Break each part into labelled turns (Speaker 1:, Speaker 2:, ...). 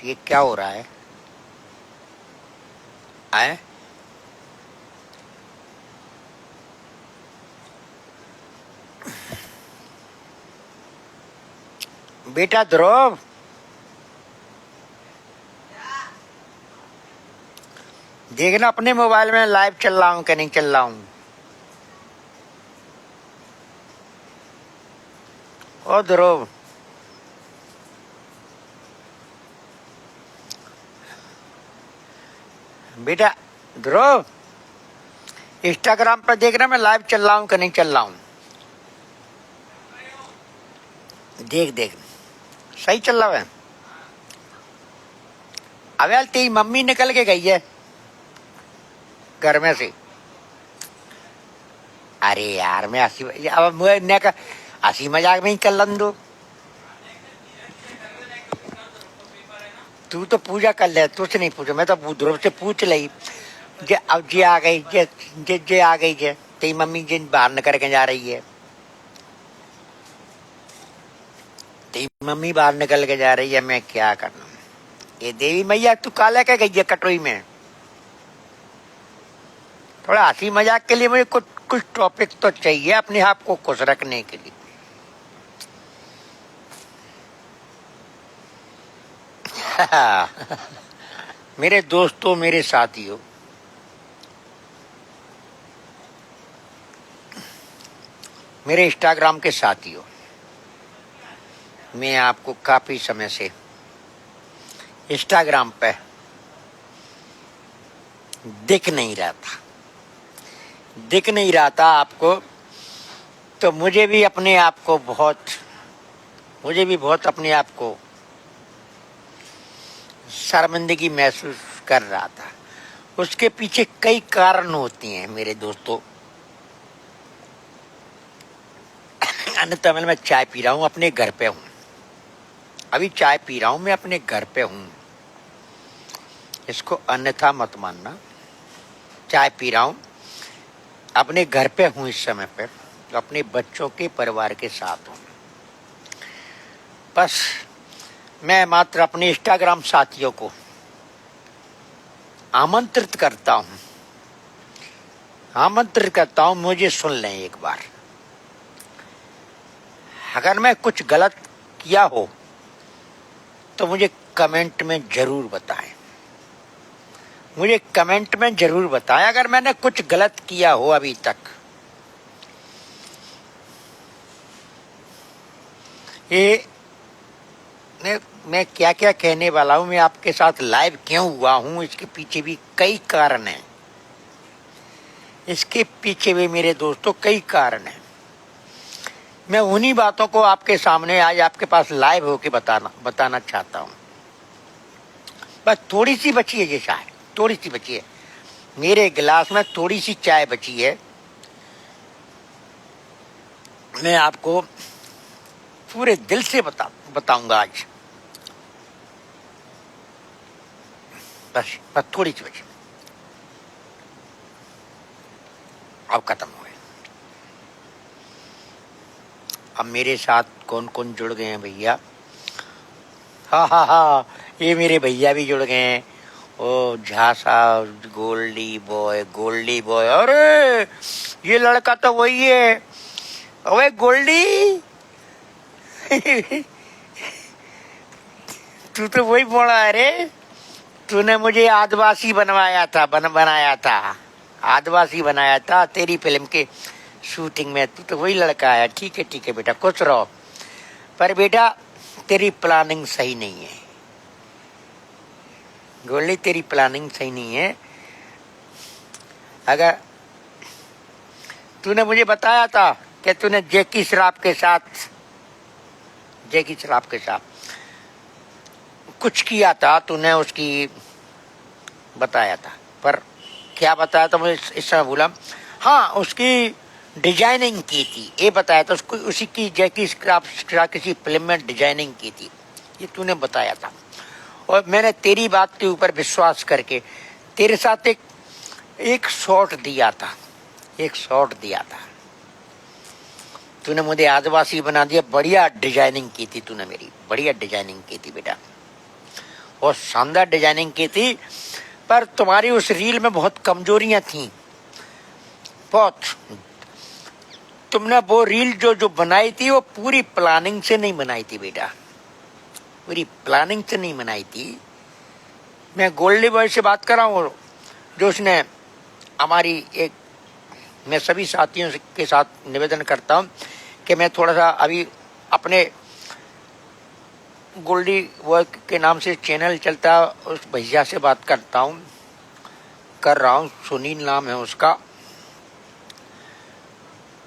Speaker 1: ये क्या हो रहा है? आए बेटा ध्रुव, देखना अपने मोबाइल में लाइव चल रहा हूँ कि नहीं चल रहा हूँ। ओ ध्रुव, बेटा ध्रुव, इंस्टाग्राम पर देखना मैं लाइव चल रहा हूँ कि नहीं चल रहा हूँ। देख देख, सही चल रहा है। अब यार तेरी मम्मी निकल के गई है घर में से। अरे यार मैं हंसी मजाक में ही कर लन दो। तू तो पूजा कर ले, तुझसे नहीं पूछो। मैं तो ध्रुव से पूछ ली जे अब जे आ गई जे आ गई जे तेरी मम्मी जिन बाहर न करके जा रही है। तेरी मम्मी बाहर निकल के जा रही है, मैं क्या करना। ये देवी मैया तू काले के गई है कटोई में। थोड़ा हंसी मजाक के लिए मुझे कुछ कुछ टॉपिक तो चाहिए अपने आप को खुश रखने के लिए। मेरे दोस्तों, मेरे साथियों, मेरे इंस्टाग्राम के साथियों, मैं आपको काफी समय से इंस्टाग्राम पे दिख नहीं रहा था आपको। तो मुझे भी बहुत अपने आप को शर्मिंदगी महसूस कर रहा था। उसके पीछे कई कारण होते हैं मेरे दोस्तों। अन्यथा मैं चाय पी रहा हूँ, अपने घर पे हूँ। अभी चाय पी रहा हूँ, मैं अपने घर पे हूँ। इसको अन्यथा मत मानना। चाय पी रहा हूँ, अपने घर पे हूँ इस समय पे, अपने बच्चों के परिवार के साथ हूँ। बस मैं मात्र अपने इंस्टाग्राम साथियों को आमंत्रित करता हूँ, मुझे सुन लें एक बार। अगर मैं कुछ गलत किया हो तो मुझे कमेंट में जरूर बताएं। अगर मैंने कुछ गलत किया हो अभी तक। ये मैं क्या क्या कहने वाला हूं, मैं आपके साथ लाइव क्यों हुआ हूं, इसके पीछे भी कई कारण हैं। मेरे दोस्तों कई कारण हैं। मैं उन्हीं बातों को आपके सामने आज आपके पास लाइव होके बताना चाहता हूं। बस थोड़ी सी बची है ये चाय, थोड़ी सी बची है मेरे गिलास में, थोड़ी सी चाय बची है। मैं आपको पूरे दिल से बताऊंगा आज। बस थोड़ी सी बची, अब खत्म हो गए। अब मेरे साथ कौन कौन जुड़ गए हैं भैया? हा, ये मेरे भैया भी जुड़ गए हैं। ओ झासा गोल्डी बॉय। अरे ये लड़का तो वही है। अबे गोल्डी, तू तो वही बोला है रे। तूने मुझे आदिवासी बनाया था तेरी फिल्म के शूटिंग में। तू तो वही लड़का है। ठीक है बेटा, खुश रहो। पर बेटा तेरी प्लानिंग सही नहीं है गोल्डी, तेरी प्लानिंग सही नहीं है। अगर तूने मुझे बताया था कि तूने जैकी श्रॉफ के साथ कुछ किया था, तूने उसकी बताया था। पर क्या बताया था मुझे इस समय भूला। हाँ, उसकी डिजाइनिंग की थी, ये बताया था। उसको उसी की जैकी श्रॉफ किसी फिल्म में डिजाइनिंग की थी, ये तूने बताया था। और मैंने तेरी बात के ऊपर विश्वास करके तेरे साथ एक शॉट दिया था। तूने मुझे आदिवासी बना दिया। बढ़िया डिजाइनिंग की थी तूने, मेरी बढ़िया डिजाइनिंग की थी बेटा। बहुत शानदार डिजाइनिंग की थी, पर तुम्हारी उस रील में बहुत कमजोरियां थी, बहुत। तुमने वो रील जो बनाई थी वो पूरी प्लानिंग से नहीं बनाई थी बेटा, पूरी प्लानिंग से नहीं बनाई थी। मैं गोल्डी बॉय से बात कर रहा हूँ, जो उसने हमारी एक, मैं सभी साथियों के साथ निवेदन करता हूँ कि मैं थोड़ा सा अभी अपने गोल्डी बॉय के नाम से चैनल चलता है, उस भैया से बात कर रहा हूँ, सुनील नाम है उसका।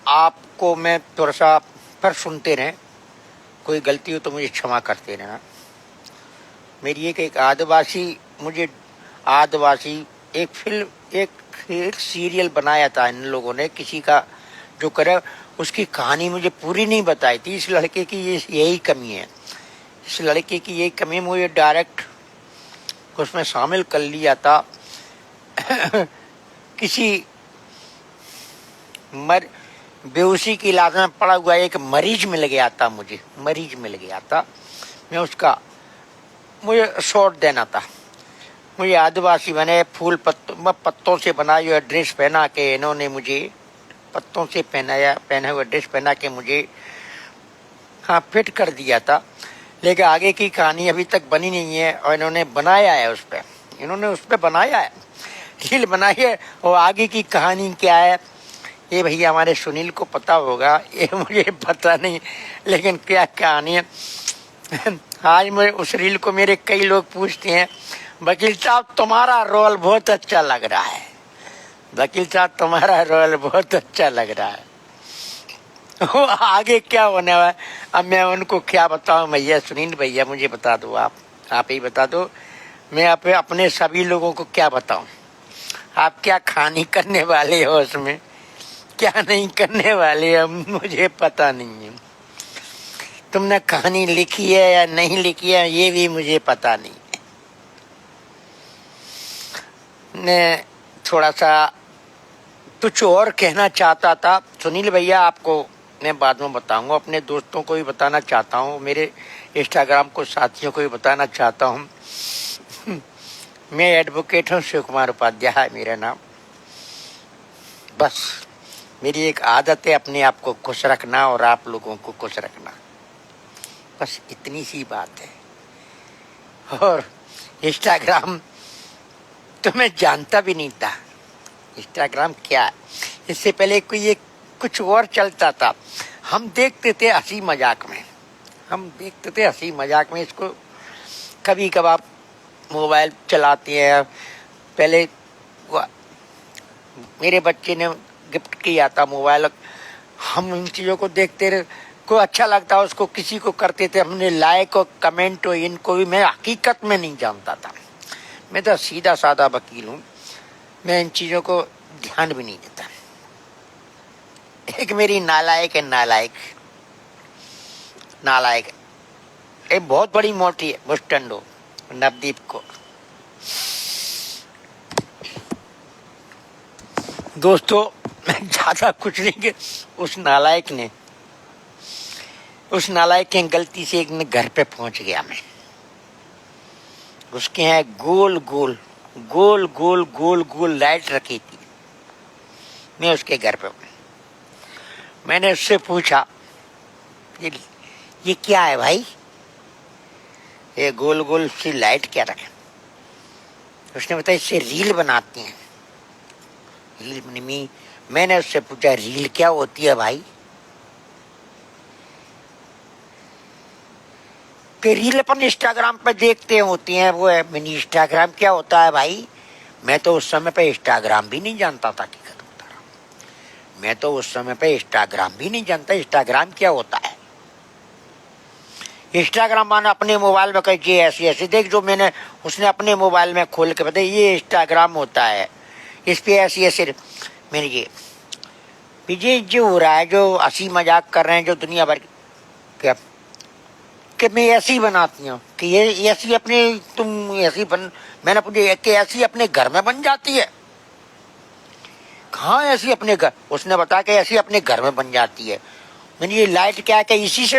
Speaker 1: आपको मैं थोड़ा सा पर सुनते रहें, कोई गलती हो तो मुझे क्षमा करते रहना। मेरी एक आदिवासी एक फिल्म एक सीरियल बनाया था इन लोगों ने, किसी का जो करे, उसकी कहानी मुझे पूरी नहीं बताई थी। इस लड़के की यही कमी है, इस लड़के की यही कमी है। मुझे डायरेक्ट उसमें शामिल कर लिया था। किसी बेहोशी की इलाज में पड़ा हुआ एक मरीज मिल गया था, मैं उसका, मुझे शॉट देना था। मुझे आदिवासी बने पत्तों से बनाई हुई ड्रेस पहना के, इन्होंने मुझे पत्तों से पहना हुआ ड्रेस पहना के मुझे फिट कर दिया था। लेकिन आगे की कहानी अभी तक बनी नहीं है, और इन्होंने बनाया है, उस पर बनाया है, रील बनाई है। और आगे की कहानी क्या है ये भैया हमारे सुनील को पता होगा, ये मुझे पता नहीं, लेकिन क्या कहानी है। आज मैं उस रील को मेरे कई लोग पूछते हैं, वकील साहब तुम्हारा रोल बहुत अच्छा लग रहा है, वकील साहब तुम्हारा रोल बहुत अच्छा लग रहा है। आगे क्या होने वाला है अब मैं उनको क्या बताऊं भैया, सुनील भैया मुझे बता दो, आप ही बता दो, मैं अपने सभी लोगों को क्या बताऊं। आप क्या कहानी करने वाले हो, उसमें क्या नहीं करने वाले हो, मुझे पता नहीं है। तुमने कहानी लिखी है या नहीं लिखी है ये भी मुझे पता नहीं है। मैं थोड़ा सा कुछ और कहना चाहता था सुनील भैया, आपको मैं बाद में बताऊंगा, अपने दोस्तों को भी बताना चाहता हूँ, मेरे इंस्टाग्राम को साथियों को भी बताना चाहता हूँ। मैं एडवोकेट हूँ, शिव कुमार उपाध्याय मेरा नाम। बस मेरी एक आदत है अपने आप को खुश रखना और आप लोगों को खुश रखना, बस इतनी सी बात है। और इंस्टाग्राम तो मैं जानता भी नहीं था इंस्टाग्राम क्या है। इससे पहले कोई कुछ और चलता था, हम देखते थे हंसी मजाक में, इसको कभी कभार मोबाइल चलाते हैं। पहले मेरे बच्चे ने गिफ्ट किया था मोबाइल, हम इन चीज़ों को देखते रहे, को अच्छा लगता उसको किसी को करते थे, हमने लाइक और कमेंट और इनको भी मैं हकीकत में नहीं जानता था। मैं तो सीधा साधा वकील हूँ, मैं इन चीज़ों को ध्यान भी नहीं देता। एक मेरी नालायक एक बहुत बड़ी मोटी है मुस्टंडो नवदीप को। दोस्तों मैं ज्यादा कुछ नहीं कि उस नालायक की गलती से एक घर पे पहुंच गया मैं। उसके यहाँ गोल लाइट रखी थी। मैं उसके घर पे, मैंने उससे पूछा ये क्या है भाई, ये गोल सी लाइट क्या रखे। उसने बताया इससे रील बनाती हैं। मैंने उससे पूछा रील क्या होती है भाई, कि रील अपन इंस्टाग्राम पर देखते होती हैं वो है। मैंने इंस्टाग्राम क्या होता है भाई, मैं तो उस समय पे इंस्टाग्राम भी नहीं जानता था। मैं तो उस समय पे इंस्टाग्राम भी नहीं जानता इंस्टाग्राम क्या होता है। इंस्टाग्राम माना अपने मोबाइल में कहीं ऐसे देख, जो मैंने उसने अपने मोबाइल में खोल के बताया ये इंस्टाग्राम होता है, इस पे ऐसे मैंने ये जो हो रहा है, जो हंसी मजाक कर रहे हैं जो दुनिया भर क्या कि मैं ऐसी बनाती हूँ कि ये ऐसी अपने तुम ऐसी मैंने पूछा कि ऐसी अपने घर में बन जाती है। कहाँ ऐसी अपने घर, उसने बताया कि ऐसी अपने घर में बन जाती है। मैंने ये लाइट क्या है, इसी से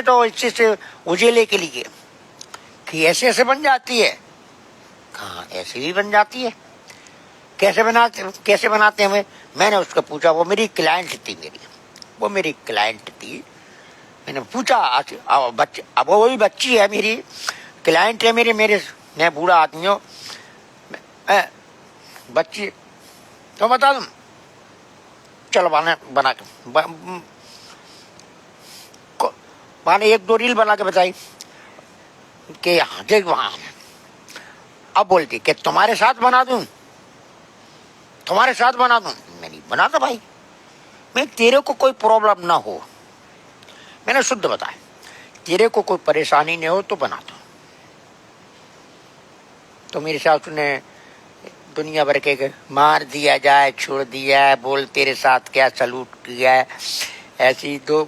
Speaker 1: उजाले के लिए कि ऐसे बन जाती है। कहाँ ऐसी भी बन जाती है? कैसे बनाते हैं? मैंने उसको पूछा, वो मेरी क्लाइंट थी। मैंने पूछा, अब वो भी बच्ची है, मेरी क्लाइंट है, मैं बूढ़ा आदमी हूँ, बच्ची तो बता दूं, चलो बना के मैंने 1-2 रील बना के बताई कि देख वहां। अब बोलती कि तुम्हारे साथ बना दूं। मैं नहीं बनाता भाई, मैं तेरे को कोई प्रॉब्लम ना हो, मैंने शुद्ध बताया, तेरे को कोई परेशानी नहीं हो तो बना दो। तो मेरे साथ उसने दुनिया भर के मार दिया जाए, छोड़ दिया है, बोल तेरे साथ क्या सलूट किया है, ऐसी दो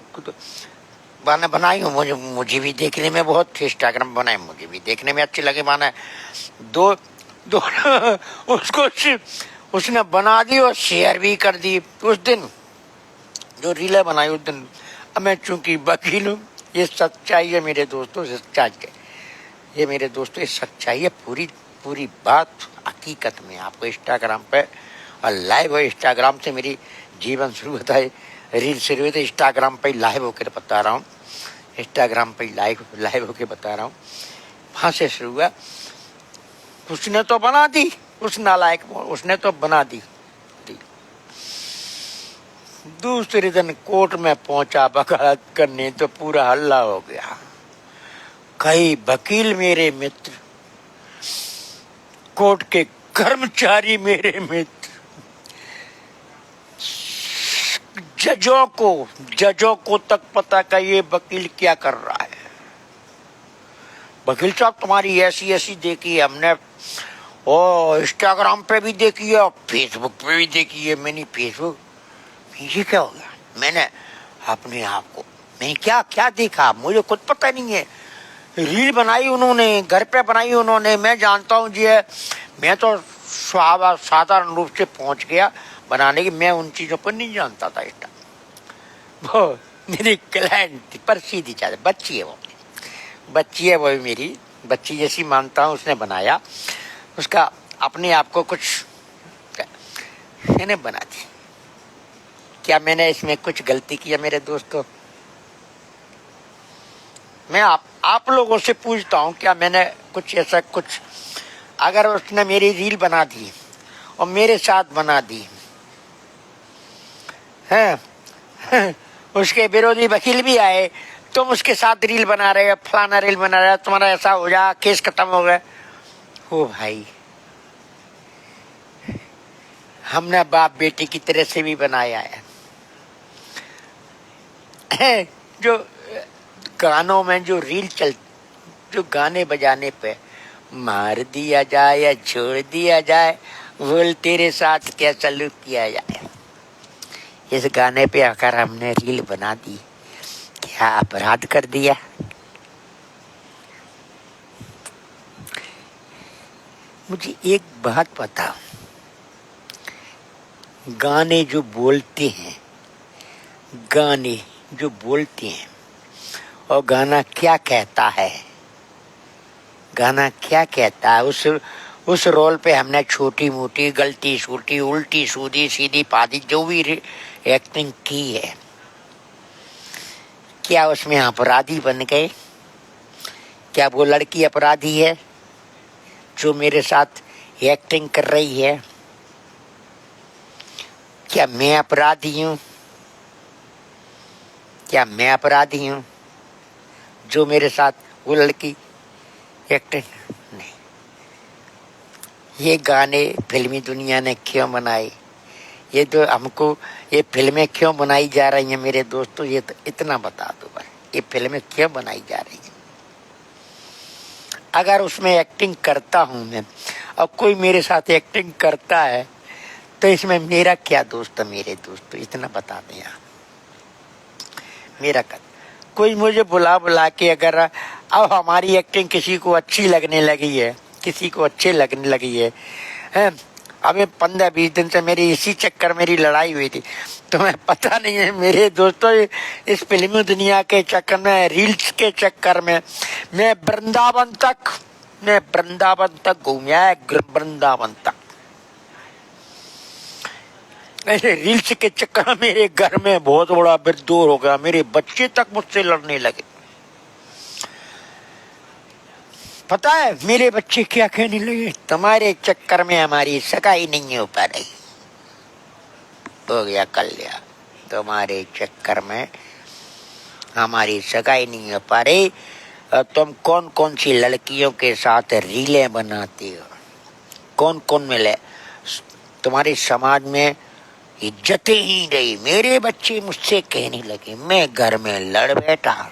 Speaker 1: गाने बनाई हूँ। मुझे भी देखने में बहुत, इंस्टाग्राम बनाए मुझे भी देखने में अच्छे लगे। माना दो उसको उसने बना दी और शेयर भी कर दी। उस दिन जो रीलें बनाई उस दिन, अब मैं चूंकि वकील हूँ, ये सच्चाई है मेरे दोस्तों, ये मेरे दोस्तों ये सच्चाई है, पूरी बात हकीकत में आपको इंस्टाग्राम पे और लाइव है। इंस्टाग्राम से मेरी जीवन शुरू होता है, रील शुरू हुई तो इंस्टाग्राम पे लाइव होकर बता रहा हूँ, लाइव होकर बता रहा हूँ। वहां से शुरू हुआ। उसने तो बना दी, उस नालायक उसने तो बना दी। दूसरे दिन कोर्ट में पहुंचा वकालत करने तो पूरा हल्ला हो गया। कई वकील मेरे मित्र, कोर्ट के कर्मचारी मेरे मित्र, जजों को तक पता का ये वकील क्या कर रहा है। वकील साहब तुम्हारी ऐसी देखी है हमने, ओ इंस्टाग्राम पे भी देखी है और फेसबुक पे भी देखी है। मैंने फेसबुक, ये क्या हो गया? मैंने अपने आप को, मैंने क्या देखा मुझे खुद पता नहीं है। रील बनाई उन्होंने, घर पे बनाई उन्होंने, मैं जानता हूँ जी है, मैं तो साधारण रूप से पहुंच गया बनाने की, मैं उन चीजों पर नहीं जानता था। इस वो मेरी क्लाइंट पर सीधी चाहते, बच्ची है वो भी मेरी बच्ची जैसी मानता हूँ। उसने बनाया, उसका अपने आप को कुछ मैंने बना दी। क्या मैंने इसमें कुछ गलती किया मेरे दोस्तों? मैं आप लोगों से पूछता हूँ, क्या मैंने कुछ ऐसा कुछ, अगर उसने मेरी रील बना दी और मेरे साथ बना दी है, उसके विरोधी वकील भी आए, तुम उसके साथ रील बना रहे हो, फलाना रील बना रहे हो, तुम्हारा ऐसा हो जा, केस खत्म हो गया। ओ भाई, हमने बाप बेटी की तरह से भी बनाया है। जो गानों में जो रील जो गाने बजाने पे मार दिया जाए या छोड़ दिया जाए, बोल तेरे साथ क्या सलूक किया जाए, इस गाने पे आकर हमने रील बना दी, क्या अपराध कर दिया? मुझे एक बात पता, गाने जो बोलते हैं और गाना क्या कहता है, उस रोल पे हमने छोटी मोटी गलती सूटी उल्टी सूदी सीधी पादी जो भी एक्टिंग की है, क्या उसमें अपराधी बन गए? क्या वो लड़की अपराधी है जो मेरे साथ एक्टिंग कर रही है? क्या मैं अपराधी हूँ जो मेरे साथ वो लड़की एक्टिंग? नहीं। ये गाने फिल्मी दुनिया ने क्यों बनाए? ये तो हमको ये फिल्में क्यों बनाई जा रही हैं मेरे दोस्तों? ये तो इतना बता दो भाई, ये फिल्में क्यों बनाई जा रही हैं? अगर उसमें एक्टिंग करता हूं मैं और कोई मेरे साथ एक्टिंग करता है तो इसमें मेरा क्या दोस्त है मेरे दोस्तों? इतना बता दें आप। मेरा कोई मुझे बुला के अगर अब हमारी एक्टिंग किसी को अच्छी लगने लगी है, अभी 15-20 दिन से मेरी इसी चक्कर मेरी लड़ाई हुई थी, तो मैं पता नहीं है मेरे दोस्तों, इस फिल्मी दुनिया के चक्कर में, रील्स के चक्कर में मैं वृंदावन तक मैं वृंदावन तक घूमया है, वृंदावन तक। ऐसे रील्स के चक्कर में मेरे घर में बहुत बड़ा विद्रोह हो गया, मेरे बच्चे तक मुझसे लड़ने लगे। पता है मेरे बच्चे क्या कहने लगे, तुम्हारे चक्कर में हमारी सगाई नहीं हो पा रही। हो गया कल्याण, तुम्हारे चक्कर में हमारी सगाई नहीं हो पा रही। तुम कौन कौन सी लड़कियों के साथ रीलें बनाती हो, कौन कौन मिले, तुम्हारे समाज में इज्जत ही नहीं। मेरे बच्चे मुझसे कहने लगे, मैं घर में लड़ बैठा,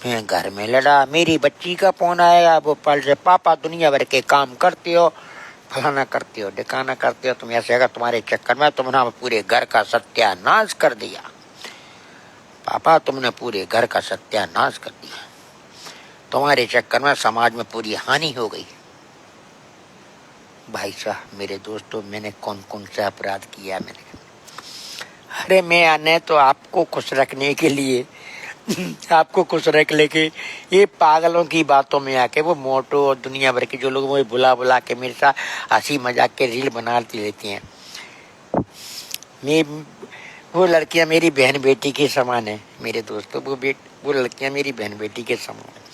Speaker 1: मैं घर में लड़ा, मेरी बच्ची का फोन आया भोपाल से, पापा दुनिया भर के काम करते हो, फलाना करते हो, ढिकाना करते हो, तुम ऐसे अगर तुम्हारे चक्कर में तुमने पूरे घर का सत्यानाश कर दिया। पापा तुमने पूरे घर का सत्यानाश कर दिया, तुम्हारे चक्कर में समाज में पूरी हानि हो गई। भाई साहब मेरे दोस्तों, मैंने कौन कौन सा अपराध किया मैंने? अरे मैं आने तो आपको खुश रखने के लिए आपको खुश रख लेके ये पागलों की बातों में आके वो मोटो और दुनिया भर के जो लोग मुझे बुला बुला के मेरे साथ हंसी मजाक के रील बनाती रहती हैं। मैं वो लड़कियां मेरी बहन बेटी के समान है मेरे दोस्तों, वो लड़कियां मेरी बहन बेटी के समान है।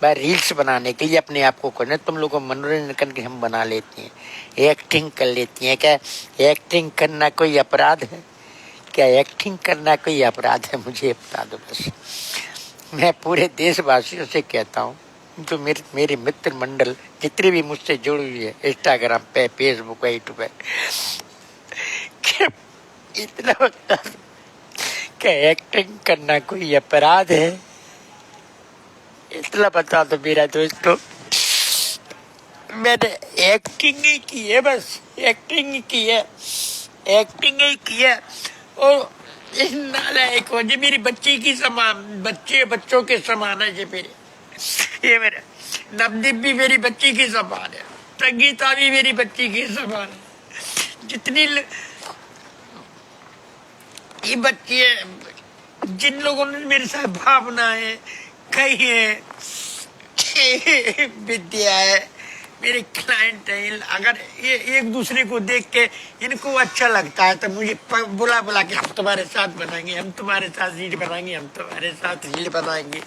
Speaker 1: भाई रील्स बनाने के लिए अपने आप को करना, तुम लोगों को मनोरंजन करके हम बना लेती हैं, एक्टिंग कर लेती हैं। क्या एक्टिंग करना कोई अपराध है? क्या एक्टिंग करना कोई अपराध है? मुझे बता दो बस। मैं पूरे देशवासियों से कहता हूँ, जो मेरे मित्र मंडल जितने भी मुझसे जुड़ी हुई है इंस्टाग्राम पे, फेसबुक पे, यूट्यूब पे, इतना बता दो क्या एक्टिंग करना कोई अपराध है? इतना बता दो मेरा दोस्तों। मैंने एक्टिंग ही की है, बस एक्टिंग ही की है, एक्टिंग ही की है। और इस नालायक हो, जो मेरी बच्ची की समान, बच्चों के समान है। ये मेरे नवदीप भी मेरी बच्ची की समान है, संगीता भी मेरी बच्ची की समान है। जितनी ये बच्ची है, जिन लोगों ने मेरे साथ भावनाएं कही है, विद्या है, मेरे क्लाइंट है, अगर ये एक दूसरे को देख के इनको अच्छा लगता है तो मुझे बुला बुला के हम तुम्हारे साथ बनाएंगे, हम तुम्हारे साथ रील बनाएंगे, हम तुम्हारे साथ रील बनाएंगे।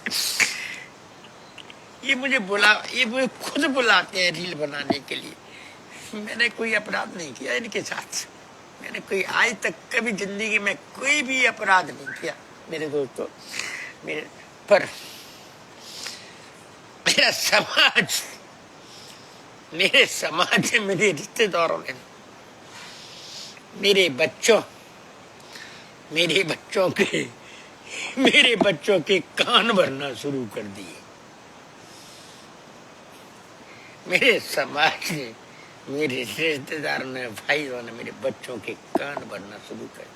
Speaker 1: ये मुझे खुद बुलाते हैं रील बनाने के लिए। मैंने कोई अपराध नहीं किया इनके साथ, मैंने कोई आज तक कभी जिंदगी में कोई भी अपराध नहीं किया मेरे दोस्तों। पर मेरे समाज में मेरे रिश्तेदारों ने मेरे बच्चों के कान भरना शुरू कर दिए। मेरे समाज ने, मेरे रिश्तेदारों ने, भाइयों ने मेरे बच्चों के कान भरना शुरू कर दिए।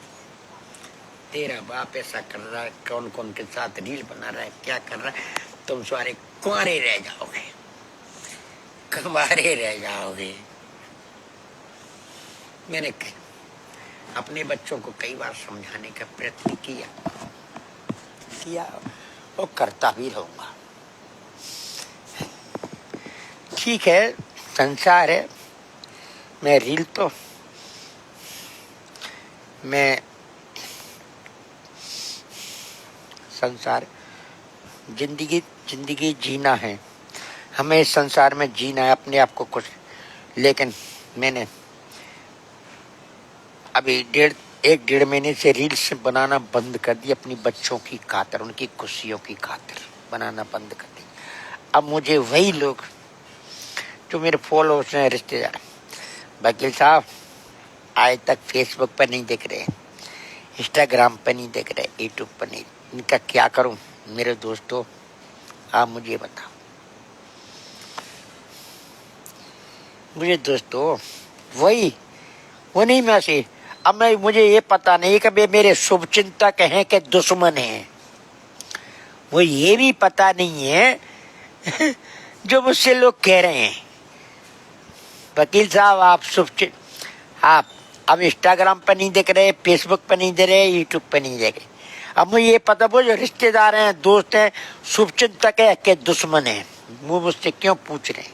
Speaker 1: तेरा बाप ऐसा कर रहा है, कौन कौन के साथ रील बना रहा है, क्या कर रहा है, तुम सारे कुंवारे रह जाओगे, कुंवारे रह जाओगे। मैंने अपने बच्चों को कई बार समझाने का प्रयत्न किया और करता भी रहूंगा। ठीक है, संसार है, मैं रील तो मैं संसार जिंदगी जीना है, हमें इस संसार में जीना है, अपने आप को कुछ। लेकिन मैंने अभी एक डेढ़ महीने से रील्स बनाना बंद कर दी, अपनी बच्चों की खातिर, उनकी खुशियों की खातिर बनाना बंद कर दी। अब मुझे वही लोग जो मेरे फॉलोअर्स हैं, रिश्तेदार, वकील साहब आज तक फेसबुक पर नहीं देख रहे, इंस्टाग्राम पर नहीं देख रहे, यूट्यूब पर नहीं, इनका क्या करूं? मेरे दोस्तों आप मुझे बताओ। मुझे दोस्तों वो नहीं मैं से। अब मुझे ये पता नहीं कि वे मेरे शुभचिंतक हैं कि दुश्मन हैं, वो ये भी पता नहीं है जो मुझसे लोग कह रहे हैं वकील साहब आप अब इंस्टाग्राम पर नहीं देख रहे, फेसबुक पर नहीं दे रहे, यूट्यूब पर नहीं देख रहे। अब मुझे ये पता, वो जो रिश्तेदार हैं, दोस्त हैं, शुभचिंतक है कि दुश्मन है, वो मुझसे क्यों पूछ रहे हैं?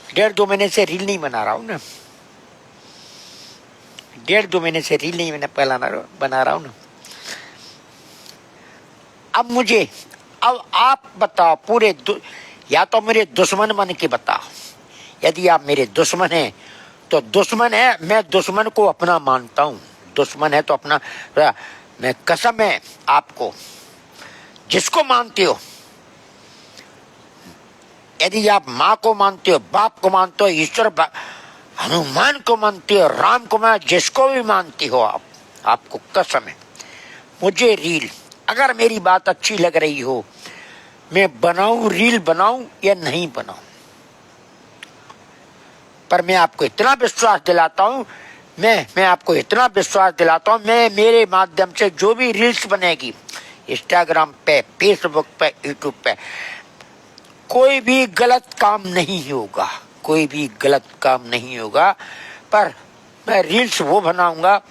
Speaker 1: 1.5-2 महीने से रील नहीं बना रहा हूं ना, 1.5-2 महीने से रील नहीं बना रहा हूं ना। अब आप बताओ, या तो मेरे दुश्मन बन के बताओ। यदि आप मेरे दुश्मन हैं तो दुश्मन है, मैं दुश्मन को अपना मानता हूं। दुश्मन है तो अपना, मैं कसम है आपको, जिसको मानते हो, यदि आप माँ को मानते हो, बाप को मानते हो, ईश्वर हनुमान को मानते हो, राम को जिसको भी मानती हो आपको कसम है, मुझे रील, अगर मेरी बात अच्छी लग रही हो, मैं बनाऊं, रील बनाऊं या नहीं बनाऊं, पर मैं आपको इतना विश्वास दिलाता हूं, मैं आपको इतना विश्वास दिलाता हूं, मैं मेरे माध्यम से जो भी रील्स बनेगी, इंस्टाग्राम पे, फेसबुक पे, यूट्यूब पे, कोई भी गलत काम नहीं होगा, कोई भी गलत काम नहीं होगा। पर मैं रील्स वो बनाऊंगा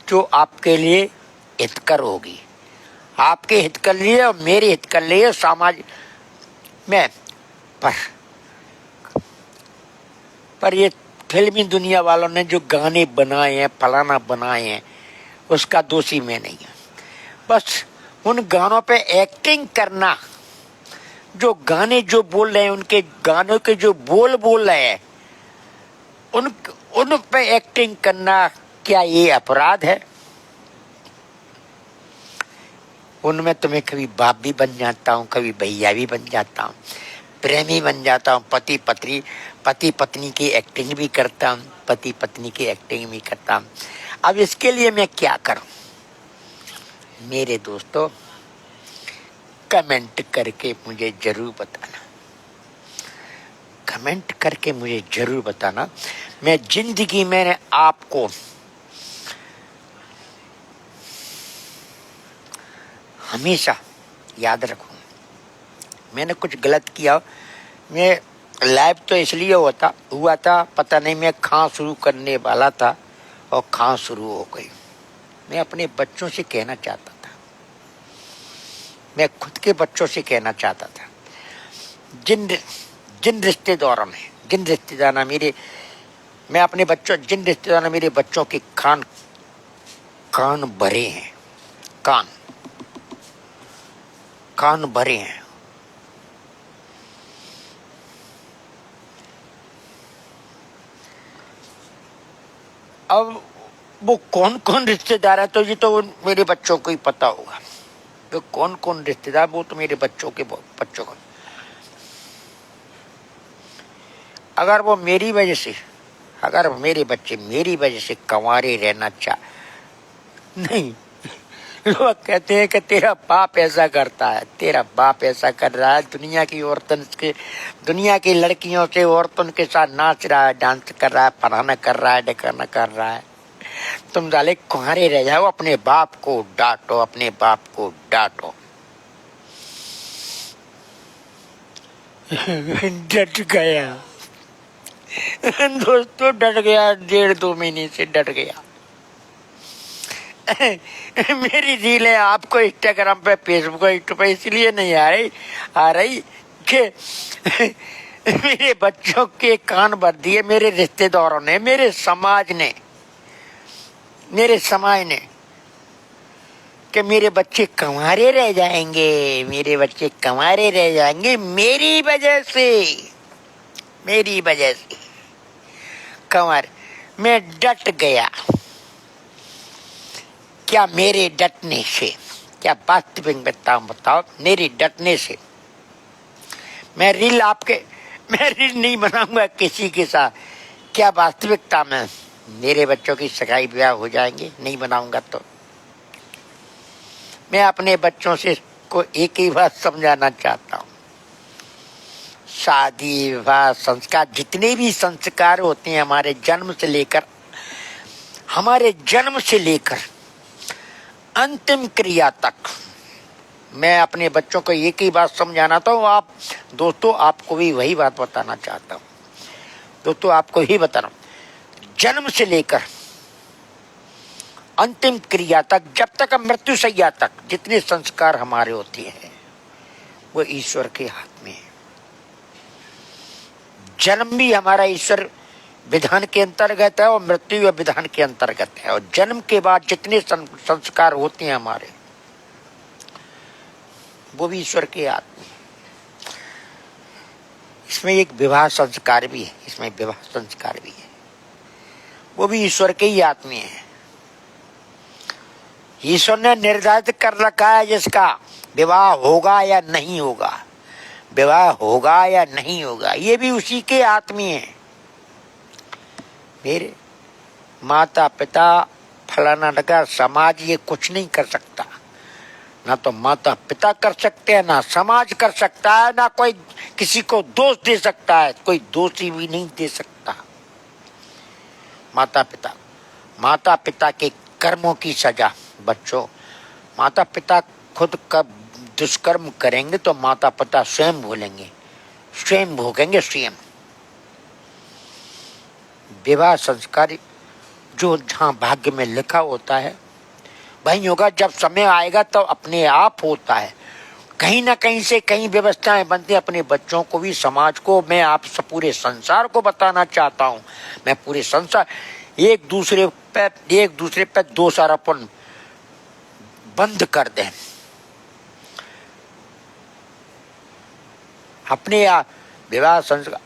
Speaker 1: जो आपके लिए हितकर होगी, आपके हित के लिए और मेरे हित के लिए, सामाजिक में। पर ये फिल्मी दुनिया वालों ने जो गाने बनाए हैं, फलाना बनाए हैं, उसका दोषी मैं नहीं हूं। बस उन गानों पे एक्टिंग करना, जो गाने जो बोल रहे हैं, उनके गानों के जो बोल रहे हैं, उन पे एक्टिंग करना, क्या ये अपराध है? उनमें तुम्हें कभी बाप भी बन जाता हूँ, कभी भैया भी बन जाता हूँ, प्रेमी बन जाता हूँ, पति पत्नी की एक्टिंग भी करता हूँ, पति पत्नी की एक्टिंग भी करता हूँ। अब इसके लिए मैं क्या करूं? मेरे दोस्तों, कमेंट करके मुझे जरूर बताना, कमेंट करके मुझे जरूर बताना। मैं जिंदगी में आपको हमेशा याद रखूं। मैंने कुछ गलत किया, मैं लाइव तो इसलिए हुआ था, पता नहीं, मैं खां शुरू करने वाला था और खां शुरू हो गई। मैं अपने बच्चों से कहना चाहता था, मैं खुद के बच्चों से कहना चाहता था, जिन रिश्तेदारों में, जिन रिश्तेदार मेरे, मैं अपने बच्चों, जिन रिश्तेदार ने मेरे बच्चों के कान भरे हैं, कान भरे हैं, अब वो कौन कौन रिश्तेदार है, तो ये तो मेरे बच्चों को ही पता होगा। तो कौन कौन रिश्तेदार, वो तो मेरे बच्चों को। अगर वो मेरी वजह से, अगर मेरे बच्चे मेरी वजह से कंवारे रहना नहीं, लोग कहते हैं कि तेरा बाप ऐसा करता है, तेरा बाप ऐसा कर रहा है, दुनिया की लड़कियों से, औरतों के साथ नाच रहा है, डांस कर रहा है, फलाना कर रहा है, ढकाना कर रहा है। तुम साले कुंवारे रह जाओ, अपने बाप को डांटो, अपने बाप को डांटो। डट गया दोस्तों, डट गया, 1.5-2 महीने से डट गया। मेरी रीलें आपको इंस्टाग्राम पे, फेसबुक पे, यूट्यूब पे इसलिए नहीं आ रही कि मेरे बच्चों के कान भर दिए मेरे रिश्तेदारों ने, मेरे समाज ने, कि मेरे बच्चे कंवारे रह जाएंगे, मेरे बच्चे कंवारे रह जाएंगे मेरी वजह से कंवारे। मैं डट गया। क्या मेरे डटने से, क्या वास्तविक बताओ, मेरे डटने से मैं रील नहीं बनाऊंगा किसी के साथ? क्या वास्तविकता में मेरे बच्चों की सगाई ब्याह हो जाएंगे? नहीं बनाऊंगा तो मैं अपने बच्चों से को एक ही बात समझाना चाहता हूँ, शादी विवाह संस्कार, जितने भी संस्कार होते हैं हमारे जन्म से लेकर अंतिम क्रिया तक, मैं अपने बच्चों को एक ही बात समझाना था। आप दोस्तों, आपको भी वही बात बताना चाहता हूँ। दोस्तों, आपको ही बता रहा हूँ, जन्म से लेकर अंतिम क्रिया तक, जब तक मृत्यु सैया तक, जितने संस्कार हमारे होते हैं वो ईश्वर के हाथ में है। जन्म भी हमारा ईश्वर विधान के अंतर्गत है और मृत्यु विधान के अंतर्गत है। और जन्म के बाद जितने संस्कार होते हैं हमारे, वो भी ईश्वर के हाथ में। इसमें एक विवाह संस्कार भी है, इसमें विवाह संस्कार भी है, वो भी ईश्वर के ही हाथ में है। ईश्वर ने निर्धारित कर रखा है जिसका विवाह होगा या नहीं होगा, विवाह होगा या नहीं होगा, ये भी उसी के हाथ में है। मेरे माता पिता फलाना लगा, समाज ये कुछ नहीं कर सकता। ना तो माता पिता कर सकते हैं, ना समाज कर सकता है, ना कोई किसी को दोष दे सकता है, कोई दोषी भी नहीं दे सकता। माता पिता के कर्मों की सजा बच्चों, माता पिता खुद का दुष्कर्म करेंगे तो माता पिता स्वयं भूलेंगे, स्वयं भोगेंगे स्वयं। विवाह संस्कार जो जहाँ भाग्य में लिखा होता है वही होगा। जब समय आएगा तो अपने आप होता है। कहीं ना कहीं से कहीं व्यवस्थाएं बनती हैं। अपने बच्चों को भी, समाज को, मैं आप सब पूरे संसार को बताना चाहता हूँ। मैं पूरे संसार एक दूसरे पे दोषारोपण बंद कर दें। अपने विवाह संस्कार,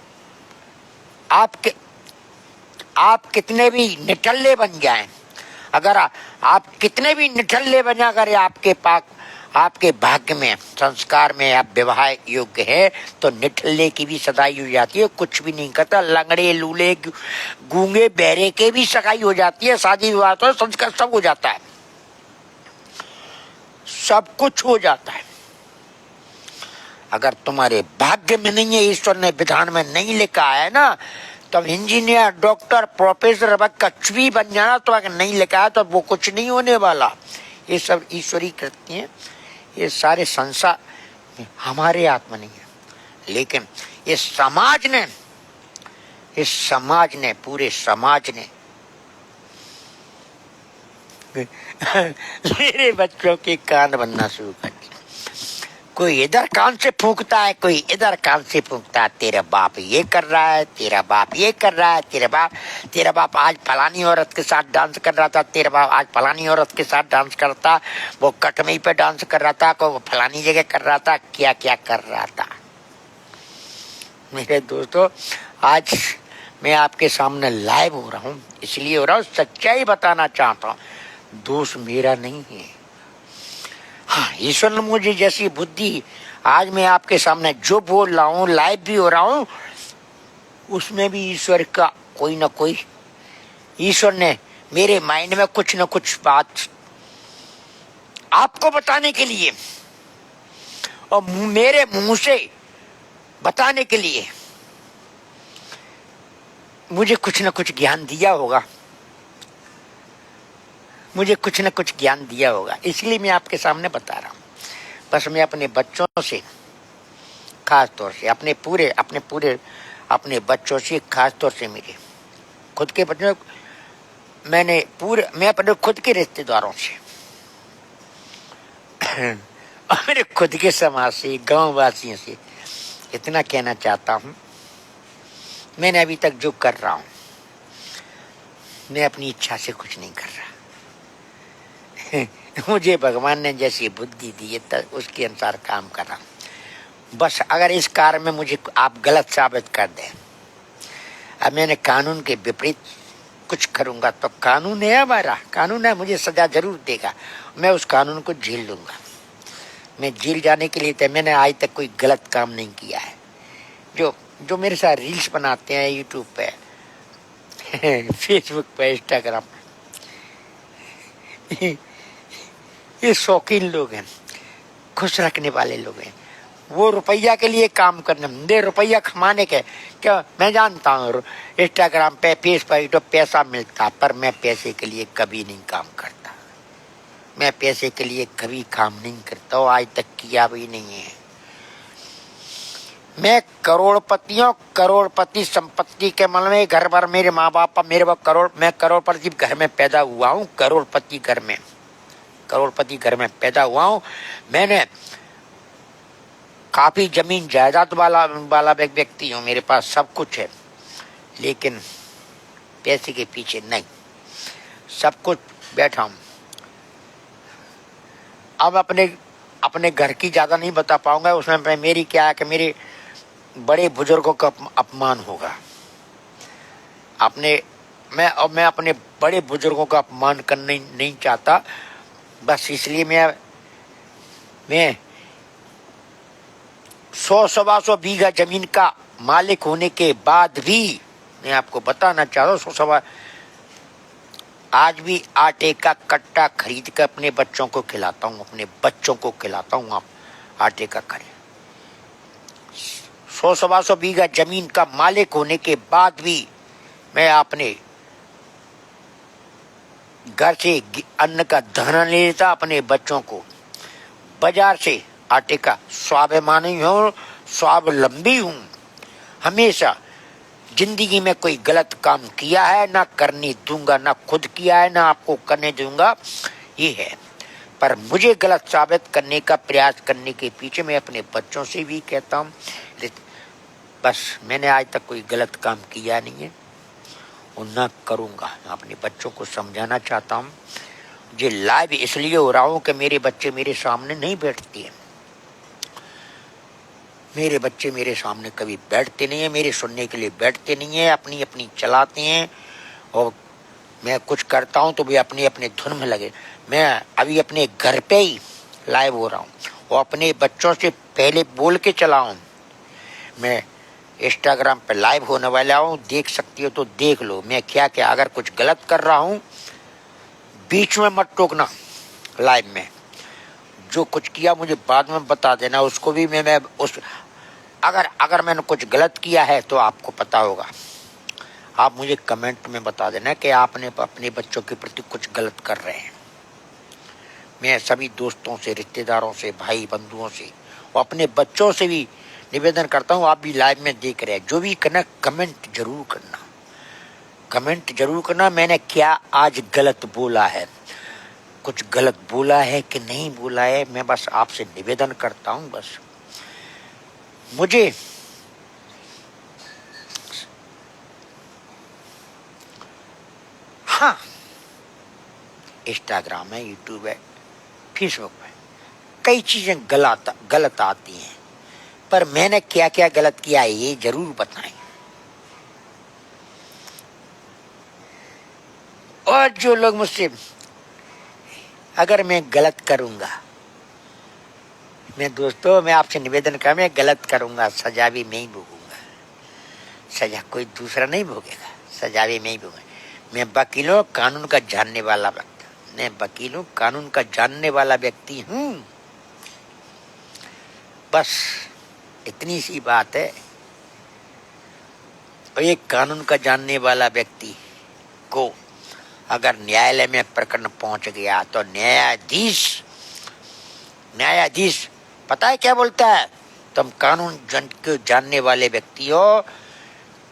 Speaker 1: आप कितने भी निठल्ले बन जाएं, अगर आप कितने भी निठल्ले बन जाए, अगर आपके भाग्य में, संस्कार में आप विवाह योग्य है तो निठल्ले की भी सगाई हो जाती है, कुछ भी नहीं करता। लंगड़े लूले गूंगे बहरे के भी सगाई हो जाती है, शादी विवाह तो संस्कार सब हो जाता है, सब कुछ हो जाता है। अगर तुम्हारे भाग्य में नहीं है, ईश्वर ने विधान में नहीं लिखा है ना, तो इंजीनियर, डॉक्टर, प्रोफेसर कुछ भी बन जाना, तो अगर नहीं लिखा है तो वो कुछ नहीं होने वाला। ये सब ईश्वरी कृत्य हैं। ये सारे संसार हमारे हाथ में नहीं है, लेकिन ये समाज ने पूरे समाज ने मेरे बच्चों के कान बनना शुरू कर दिया। कोई इधर कान से फूंकता है, कोई इधर कान से फूंकता है। तेरा बाप ये कर रहा है, तेरा बाप ये कर रहा है, तेरा बाप आज फलानी औरत के साथ डांस कर रहा था, तेरा बाप आज फलानी औरत के साथ डांस करता, वो कटमई पे डांस कर रहा था, को फलानी जगह कर रहा था, क्या क्या कर रहा था। मेरे दोस्तों, आज मैं आपके सामने लाइव हो रहा हूँ, इसलिए हो रहा हूँ, सच्चाई बताना चाहता हूँ। दोष मेरा नहीं है। हाँ, ईश्वर ने मुझे जैसी बुद्धि, आज मैं आपके सामने जो बोल रहा हूँ, लाइव भी हो रहा हूँ, उसमें भी ईश्वर का कोई ना कोई, ईश्वर ने मेरे माइंड में कुछ ना कुछ बात आपको बताने के लिए और मेरे मुंह से बताने के लिए मुझे कुछ ना कुछ ज्ञान दिया होगा, मुझे कुछ न कुछ ज्ञान दिया होगा, इसलिए मैं आपके सामने बता रहा हूँ। बस मैं अपने बच्चों से, खास तौर से अपने बच्चों से, खास तौर से मेरे खुद के बच्चों, मैं अपने खुद के रिश्तेदारों से और मेरे खुद के समाज से, गांव वासियों से इतना कहना चाहता हूँ, मैंने अभी तक जो कर रहा हूँ, मैं अपनी इच्छा से कुछ नहीं कर रहा। मुझे भगवान ने जैसी बुद्धि दी है तो उसके अनुसार काम कर रहा हूं। बस अगर इस कार्य में मुझे आप गलत साबित कर दें, अब मैंने कानून के विपरीत कुछ करूंगा तो कानून है, हमारा कानून है, मुझे सजा जरूर देगा, मैं उस कानून को झेल लूंगा। मैं जेल जाने के लिए तो मैंने आज तक कोई गलत काम नहीं किया है। जो मेरे साथ रील्स बनाते हैं यूट्यूब पे फेसबुक पे, इंस्टाग्राम ये शौकीन लोग हैं, खुश रखने वाले लोग हैं। वो रुपया के लिए काम करने, दे रुपया कमाने के, क्या मैं जानता हूँ इंस्टाग्राम पे, फेसबुक पे पैसा मिलता, पर मैं पैसे के लिए कभी नहीं काम करता। मैं पैसे के लिए कभी काम नहीं करता और आज तक किया भी नहीं है। मैं करोड़पति संपत्ति के मन में, घर भर मेरे माँ बाप, मैं करोड़पति घर में पैदा हुआ हूँ, करोड़पति घर में पैदा हुआ हूँ। मैंने काफी जमीन जायदाद वाला व्यक्ति हूँ, मेरे पास सब कुछ है, लेकिन पैसे के पीछे नहीं, सब कुछ बैठा हूँ। अब अपने घर की ज्यादा नहीं बता पाऊंगा, उसमें मेरी क्या है कि मेरे बड़े बुजुर्गों का अपमान होगा। मैं अपने बड़े बुजुर्गों का अपमान करना नहीं चाहता, बस इसलिए मैं 100-125 बीघा जमीन का मालिक होने के बाद भी मैं आपको बताना चाह रहा हूँ, 100 आज भी आटे का कट्टा खरीद कर अपने बच्चों को खिलाता हूँ, अपने बच्चों को खिलाता हूँ। आप आटे का खरीद 100-125 बीघा जमीन का मालिक होने के बाद भी मैं अपने घर से अन्न का दाना ले लेता, अपने बच्चों को बाजार से आटे का स्वाभिमानी हूँ, स्वावलंबी हूँ। हमेशा जिंदगी में कोई गलत काम किया है ना करने दूंगा, ना खुद किया है ना आपको करने दूंगा, ये है। पर मुझे गलत साबित करने का प्रयास करने के पीछे मैं अपने बच्चों से भी कहता हूँ, बस मैंने आज तक कोई गलत काम किया नहीं है और ना करूंगा। अपने बच्चों को समझाना चाहता हूँ। ये लाइव इसलिए हो रहा हूँ कि मेरे बच्चे मेरे सामने नहीं बैठते हैं, मेरे बच्चे मेरे सामने कभी बैठते नहीं है, मेरे सुनने के लिए बैठते नहीं है, अपनी अपनी चलाते हैं। और मैं कुछ करता हूँ तो भी अपने अपने धुन में लगे। मैं अभी अपने घर पे ही लाइव हो रहा हूँ और अपने बच्चों से पहले बोल के चला हूँ। मैं इंस्टाग्राम पे लाइव होने वाला हूँ, देख सकती हो तो देख लो। मैं क्या अगर कुछ गलत कर रहा हूँ बीच में मत टोकना। लाइव में जो कुछ किया मुझे बाद में बता देना, उसको भी मैं उस अगर मैंने कुछ गलत किया है तो आपको पता होगा। आप मुझे कमेंट में बता देना कि आपने अपने बच्चों के प्रति कुछ गलत कर रहे हैं। मैं सभी दोस्तों से, रिश्तेदारों से, भाई बंधुओं से और अपने बच्चों से भी निवेदन करता हूँ, आप भी लाइव में देख रहे हैं, जो भी करना कमेंट जरूर करना, कमेंट जरूर करना। मैंने क्या आज गलत बोला है, कुछ गलत बोला है कि नहीं बोला है, मैं बस आपसे निवेदन करता हूँ। बस मुझे हाँ, इंस्टाग्राम है, यूट्यूब है, फेसबुक है, कई चीजें गलत आती हैं, पर मैंने क्या क्या गलत किया है ये जरूर बताएं। और जो लोग मुझसे, अगर मैं गलत करूंगा, मैं आपसे निवेदन कर, मैं गलत करूंगा सजा भी मैं ही भोगूंगा, सजा कोई दूसरा नहीं भोगेगा, सजा भी मैं ही भोगूंगा। मैं वकील हूं, कानून का जानने वाला व्यक्ति, मैं वकील हूं, कानून का जानने वाला व्यक्ति हूं। बस इतनी सी बात है। और एक कानून का जानने वाला व्यक्ति को अगर न्यायालय में प्रकरण पहुंच गया तो न्यायाधीश पता है क्या बोलता है, तुम कानून को जानने वाले व्यक्ति हो,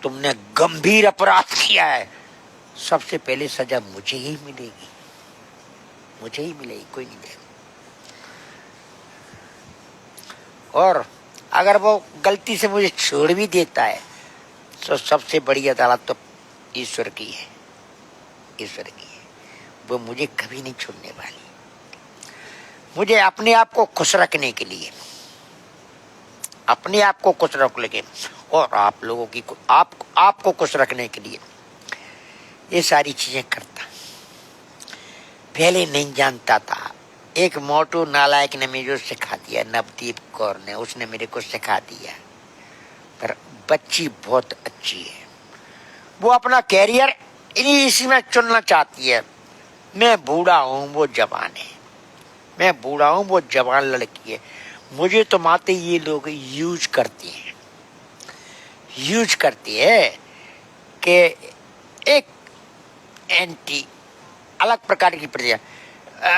Speaker 1: तुमने गंभीर अपराध किया है, सबसे पहले सजा मुझे ही मिलेगी, मुझे ही मिलेगी, कोई नहीं देगा। और अगर वो गलती से मुझे छोड़ भी देता है तो सबसे बड़ी अदालत तो ईश्वर की है, ईश्वर की है, वो मुझे कभी नहीं छोड़ने वाली। मुझे अपने आप को खुश रखने के लिए, अपने आप को खुश रखने के और आप लोगों की आपको खुश रखने के लिए ये सारी चीजें करता। पहले नहीं जानता था, एक मोटू नालायक ने मुझे सिखा दिया, नवदीप कौर ने, उसने मेरे को सिखा दिया। पर बच्ची बहुत अच्छी है, वो अपना कैरियर इसी में चुनना चाहती है। मैं बूढ़ा हूँ, वो जवान है, मैं बूढ़ा हूँ, वो जवान लड़की है। मुझे तो माते ये लोग यूज करते हैं कि एक एंटी अलग प्रकार की प्रजा,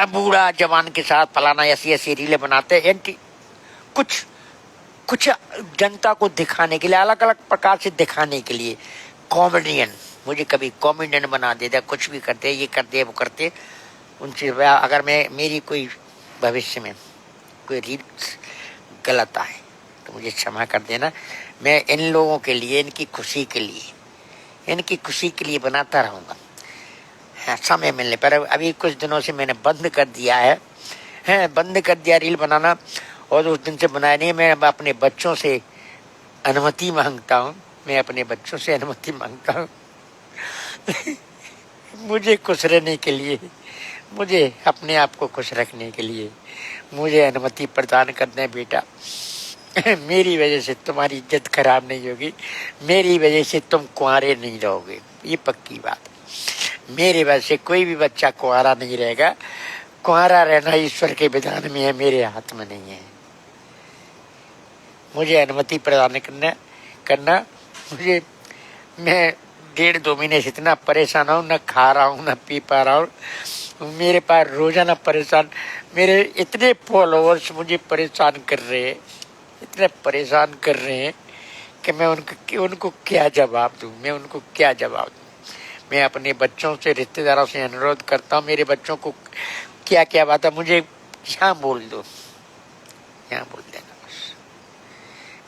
Speaker 1: बूढ़ा जवान के साथ फलाना ऐसी रीलें बनाते हैं, एंटी कुछ जनता को दिखाने के लिए, अलग अलग प्रकार से दिखाने के लिए। कॉमेडियन, मुझे कभी कॉमेडियन बना देता, कुछ भी करते, ये करते वो करते। उनसे अगर मेरी कोई भविष्य में कोई रील गलत आए तो मुझे क्षमा कर देना। मैं इन लोगों के लिए, इनकी खुशी के लिए बनाता रहूँगा। हाँ, समय मिलने पर। अभी कुछ दिनों से मैंने बंद कर दिया है, बंद कर दिया रील बनाना, और उस दिन से बनाया नहीं। मैं अपने बच्चों से अनुमति मांगता हूँ, मुझे खुश रहने के लिए, मुझे अपने आप को खुश रखने के लिए मुझे अनुमति प्रदान कर दें बेटा। मेरी वजह से तुम्हारी इज्जत खराब नहीं होगी, मेरी वजह से तुम कुंवारे नहीं रहोगे, ये पक्की बात। मेरी वजह से कोई भी बच्चा कुंवारा नहीं रहेगा। कुंवारा रहना ईश्वर के विधान में है, मेरे हाथ में नहीं है। मुझे अनुमति प्रदान करना। मैं 1.5-2 महीने से इतना परेशान हूँ, न खा रहा हूँ, न पी पा रहा हूँ। मेरे पास रोजाना परेशान, मेरे इतने फॉलोअर्स मुझे परेशान कर रहे हैं, इतने परेशान कर रहे हैं कि मैं उनको क्या जवाब दूँ, मैं अपने बच्चों से, रिश्तेदारों से अनुरोध करता हूँ, मेरे बच्चों को क्या क्या बात है मुझे यहाँ बोल देना बस।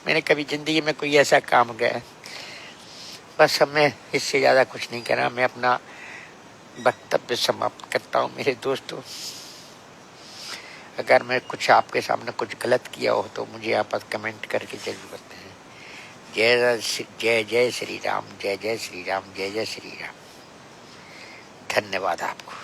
Speaker 1: मैंने कभी जिंदगी में कोई ऐसा काम किया, बस मैं इससे ज़्यादा कुछ नहीं कर रहा। मैं अपना वक्तव्य समाप्त करता हूँ। मेरे दोस्तों, अगर मैं कुछ आपके सामने कुछ गलत किया हो तो मुझे आप कमेंट करके जरूर बताएं। जय जय श्री राम, जय जय श्री राम, जय जय श्री राम। धन्यवाद आपको।